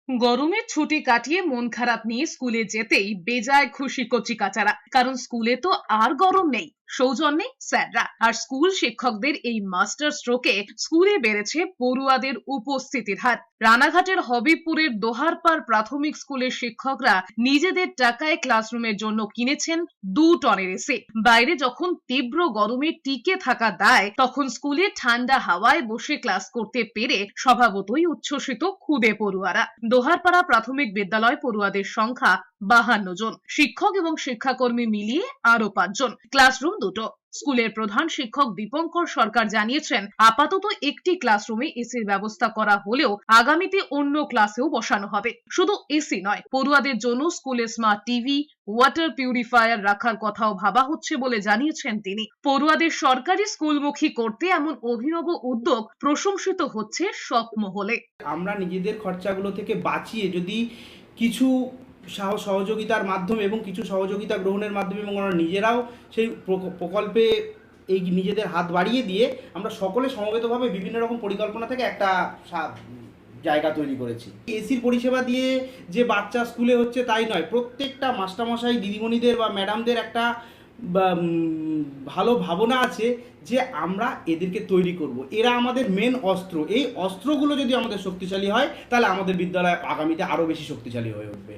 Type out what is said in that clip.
গরমের ছুটি কাটিয়ে মন খারাপ নিয়ে স্কুলে যেতেই বেজায় খুশি কচি কাচারা, কারণ স্কুলে তো আর গরম নেই। সৌজন্যে স্যাররা আর স্কুল শিক্ষকদের এই মাস্টার স্ট্রোকে স্কুলে বেড়েছে পড়ুয়াদের উপস্থিতির হার। রানাঘাটের হবিবপুরের দোহারপাড় প্রাথমিক স্কুলের শিক্ষকরা নিজেদের টাকায় ক্লাসরুমের জন্য কিনেছেন 2 টনের এসি। বাইরে যখন তীব্র গরমে টিকে থাকা দায়, তখন স্কুলে ঠান্ডা হাওয়ায় বসে ক্লাস করতে পেরে স্বভাবতই উচ্ছ্বসিত ক্ষুদে পড়ুয়ারা। দোহারপাড়া প্রাথমিক বিদ্যালয় পড়ুয়াদের সংখ্যা 52 জন, শিক্ষক এবং শিক্ষাকর্মী মিলিয়ে আরো 5 জন, ক্লাসরুম 2টো। স্কুলের প্রধান শিক্ষক দীপঙ্কর সরকার জানিয়েছেন, আপাতত একটি ক্লাসরুমে এসির ব্যবস্থা করা হলেও আগামীতে অন্য ক্লাসেও বসানো হবে। শুধু এসি নয়, পড়ুয়াদের জন্য স্কুলে স্মার্ট টিভি, ওয়াটার পিউরিফায়ার রাখার কথাও ভাবা হচ্ছে বলে জানিয়েছেন তিনি। পড়ুয়াদের সরকারি স্কুলমুখী করতে এমন অভিনব উদ্যোগ প্রশংসিত হচ্ছে সব মহলে। আমরা নিজেদের খরচাগুলো থেকে বাঁচিয়ে যদি কিছু সহযোগিতার মাধ্যমে এবং কিছু সহযোগিতা গ্রহণের মাধ্যমে এবং আমরা নিজেরাও সেই প্রকল্পে এই নিজেদের হাত বাড়িয়ে দিয়ে আমরা সকলে সমবেতভাবে বিভিন্ন রকম পরিকল্পনা থেকে একটা জায়গা তৈরি করেছি। এসির পরিষেবা দিয়ে যে বাচ্চা স্কুলে হচ্ছে তাই নয়, প্রত্যেকটা মাস্টারমশাই দিদিমণিদের বা ম্যাডামদের একটা ভালো ভাবনা আছে যে আমরা এদেরকে তৈরি করব, এরা আমাদের মেন অস্ত্র। এই অস্ত্রগুলো যদি আমাদের শক্তিশালী হয় তাহলে আমাদের বিদ্যালয় আগামীতে আরও বেশি শক্তিশালী হয়ে উঠবে।